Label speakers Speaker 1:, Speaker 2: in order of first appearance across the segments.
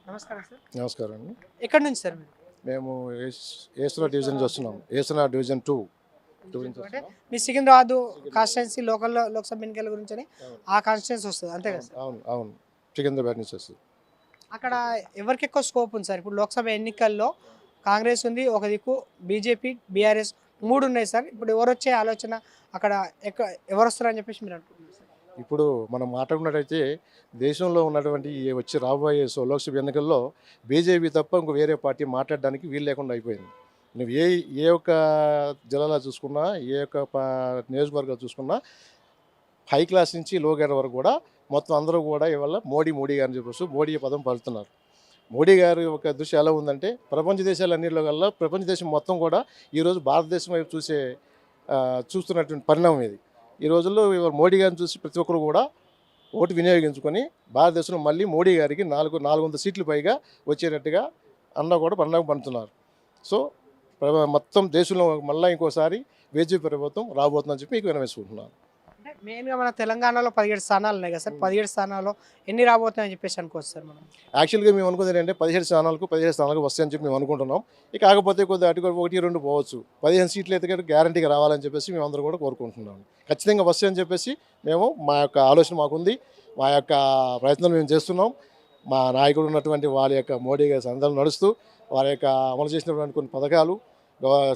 Speaker 1: నమస్కారం సార్.
Speaker 2: నమస్కారం అండి.
Speaker 1: ఎక్కడి నుంచి సార్ మీరు?
Speaker 2: మేము ఏసనా డివిజన్ నుంచి వస్తున్నాం. ఏసనా డివిజన్ 2 నుంచి
Speaker 1: అంటే
Speaker 2: వస్తున్నాం.
Speaker 1: మీ సికింద్రాబాద్ కాన్స్టిట్యున్సీ లోక్సభ ఎన్నికల గురించి ఆ కాన్స్టిట్యున్సీ వస్తుంది అంతే కదా సార్?
Speaker 2: అవును అవును సికింద్రాబాద్ నుంచి వస్తుంది.
Speaker 1: అక్కడ ఎవరికి ఎక్కువ స్కోప్ ఉంది సార్? ఇప్పుడు లోక్సభ ఎన్నికల్లో కాంగ్రెస్ ఉంది, ఒక దిక్కు బీజేపీ, బీఆర్ఎస్ మూడు ఉన్నాయి సార్. ఇప్పుడు ఎవరు వచ్చే ఆలోచన అక్కడ ఎవరు వస్తారని చెప్పేసి మీరు అనుకుంటున్నారు సార్?
Speaker 2: ఇప్పుడు మనం మాట్లాడుకున్నట్టయితే దేశంలో ఉన్నటువంటి ఈ వచ్చి రాబోయే లోక్సభ ఎన్నికల్లో బీజేపీ తప్ప ఇంకో వేరే పార్టీ మాట్లాడడానికి వీలు లేకుండా అయిపోయింది. నువ్వు ఏ ఏ ఒక్క జిల్లాలో చూసుకున్నా, ఏ ఒక్క నియోజకవర్గాలు చూసుకున్నా, హై క్లాస్ నుంచి లో గ్రేడ్ వరకు కూడా మొత్తం అందరూ కూడా ఇవాళ మోడీ గారిని చెప్పేసి మోడీ పదం పలుకుతున్నారు. మోడీ గారి ఒక దృష్టి ఎలా ఉందంటే ప్రపంచ దేశాలన్నింటిలో కల్లా ప్రపంచ దేశం మొత్తం కూడా ఈరోజు భారతదేశం వైపు చూస్తున్నటువంటి పరిణామం ఇది. ఈ రోజుల్లో మోడీ గారిని చూసి ప్రతి ఒక్కరు కూడా ఓటు వినియోగించుకొని భారతదేశంలో మళ్ళీ మోడీ గారికి 400 సీట్లు పైగా వచ్చేటట్టుగా కూడా పండుగ పండుతున్నారు. సో మొత్తం దేశంలో మళ్ళీ ఇంకోసారి బీజేపీ ప్రభుత్వం రాబోతుందని చెప్పి మీకు వినవేసుకుంటున్నాను.
Speaker 1: అంటే మెయిన్గా మన తెలంగాణలో 17 స్థానాలు ఉన్నాయి కదా సార్. 17 స్థానాల్లో ఎన్ని రాబోతున్నాయని చెప్పేసి అనుకోవచ్చు సార్ మనం?
Speaker 2: యాక్చువల్గా మేము అనుకుంది ఏంటంటే 17 స్థానాలకు వస్తాయని చెప్పి మేము అనుకుంటున్నాం. ఇక కాకపోతే కొద్దిగా అటు 1-2 పోవచ్చు. 15 సీట్లు అయితే గ్యారంటీగా రావాలని చెప్పేసి మేము అందరూ కూడా కోరుకుంటున్నాం. ఖచ్చితంగా వస్తాయని చెప్పేసి మేము మా యొక్క ఆలోచన మాకుంది, మా యొక్క ప్రయత్నం మేము చేస్తున్నాం. మా నాయకుడు ఉన్నటువంటి వాళ్ళ యొక్క మోడీ గారి సందర్భం నడుస్తూ వారి యొక్క అమలు చేసినటువంటి కొన్ని పథకాలు,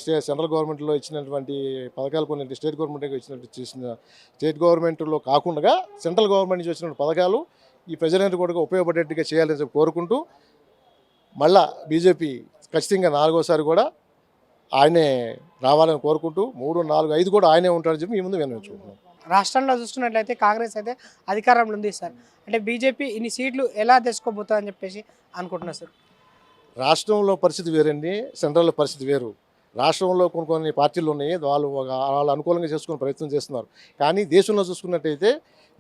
Speaker 2: సెంట్రల్ గవర్నమెంట్లో ఇచ్చినటువంటి పథకాలు కొన్ని స్టేట్ గవర్నమెంట్లో కాకుండా సెంట్రల్ గవర్నమెంట్ నుంచి వచ్చిన పథకాలు ఈ ప్రజలందరూ కూడా ఉపయోగపడేట్టుగా చేయాలని చెప్పి కోరుకుంటూ మళ్ళా బీజేపీ ఖచ్చితంగా 4వసారి కూడా ఆయనే రావాలని కోరుకుంటూ 3, 4, 5 కూడా ఆయనే ఉంటారని చెప్పి మీ ముందు విన్నవించుకుంటున్నాం.
Speaker 1: రాష్ట్రంలో చూసుకున్నట్లయితే కాంగ్రెస్ అయితే అధికారంలో ఉంది సార్. అంటే బీజేపీ ఇన్ని సీట్లు ఎలా తెచ్చుకోబోతుందని చెప్పేసి అనుకుంటున్నారు సార్?
Speaker 2: రాష్ట్రంలో పరిస్థితి వేరండి, సెంట్రల్లో పరిస్థితి వేరు. రాష్ట్రంలో కొన్ని పార్టీలు ఉన్నాయి, వాళ్ళు అనుకూలంగా చేసుకునే ప్రయత్నం చేస్తున్నారు. కానీ దేశంలో చూసుకున్నట్టయితే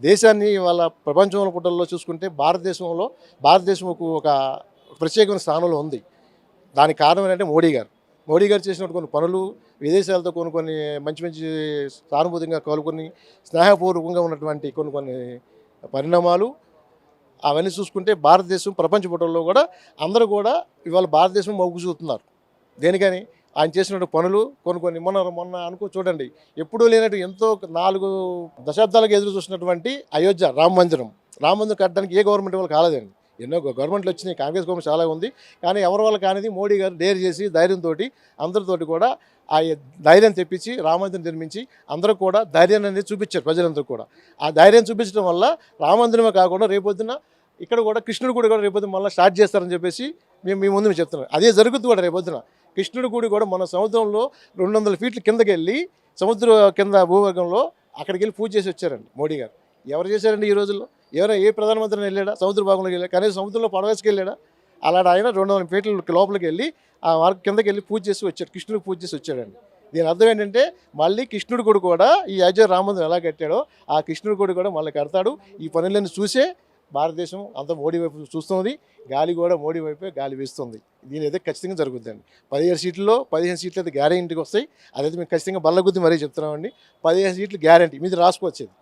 Speaker 2: దేశాన్ని వాళ్ళ ప్రపంచంలో పుటల్లో చూసుకుంటే భారతదేశంకు ఒక ప్రత్యేకమైన స్థానంలో ఉంది. దానికి కారణం ఏంటంటే మోడీ గారు చేసినట్టు కొన్ని పనులు, విదేశాలతో కొన్ని మంచి సానుభూతిగా కోలుకొని స్నేహపూర్వకంగా ఉన్నటువంటి కొన్ని పరిణామాలు అవన్నీ చూసుకుంటే భారతదేశం ప్రపంచ పుటల్లో కూడా అందరూ కూడా ఇవాళ భారతదేశం మొగ్గు చూస్తున్నారు. దేనికని ఆయన చేసినట్టు పనులు కొన్ని మొన్న చూడండి, ఎప్పుడూ లేనట్టు ఎంతో 4 దశాబ్దాలకు ఎదురు చూసినటువంటి అయోధ్య రామ మందిరం కట్టడానికి ఏ గవర్నమెంట్ వాళ్ళు కాలేదండి. ఎన్నో గవర్నమెంట్లు వచ్చినాయి, కాంగ్రెస్ గవర్నమెంట్ చాలా ఉంది. కానీ ఎవరి వల్ల కానిది మోడీ గారు డేర్ చేసి ధైర్యంతో అందరితోటి కూడా ఆ ధైర్యం తెప్పించి రామమందిరం నిర్మించి అందరూ కూడా ధైర్యాన్ని అనేది చూపించారు ప్రజలందరూ కూడా. ఆ ధైర్యం చూపించడం వల్ల రామమందిరమే కాకుండా రేపొద్దున ఇక్కడ కూడా కృష్ణుడి గుడి కూడా రేపొద్దున మళ్ళీ స్టార్ట్ చేస్తారని చెప్పేసి మేము మీ ముందు చెప్తున్నాం. అదే జరుగుతుంది కూడా రేపొద్దున. కృష్ణుడి గుడి కూడా మన సముద్రంలో 200 ఫీట్ల కిందకి వెళ్ళి సముద్ర కింద భూవర్గంలో అక్కడికి వెళ్ళి పూజ చేసి వచ్చారండి మోడీ గారు. ఎవరు చేశారండి ఈ రోజుల్లో? ఏ ప్రధానమంత్రిని వెళ్ళాడా సముద్ర భాగంలోకి వెళ్ళాడా? కనీసం సముద్రంలో పడవేసుకు వెళ్ళాడా? అలాంటి ఆయన 200 ఫీట్ల లోపలికి వెళ్ళి ఆ వారికి కిందకి వెళ్ళి పూజ చేసి వచ్చాడు, కృష్ణుడికి పూజ చేసి వచ్చాడండి. దీని అర్థం ఏంటంటే మళ్ళీ కృష్ణుడి గుడి కూడా ఈ అయోధ్య రామమందిరం ఎలా కట్టాడో ఆ కృష్ణుడి గుడి కూడా మళ్ళీ కడతాడు. ఈ పనులను చూసే భారతదేశం అంతా మోడీ వైపు చూస్తుంది, గాలి కూడా మోడీ వైపే గాలి వీస్తుంది. దీని అయితే ఖచ్చితంగా జరుగుతుందండి. 17 సీట్లలో 15 సీట్లు అయితే గ్యారెంటీకి వస్తాయి. అదైతే మేము ఖచ్చితంగా బల్లగుద్ది మరీ చెప్తున్నామండి. 15 సీట్లు గ్యారెంటీ, మీద రాసుకోవచ్చేది.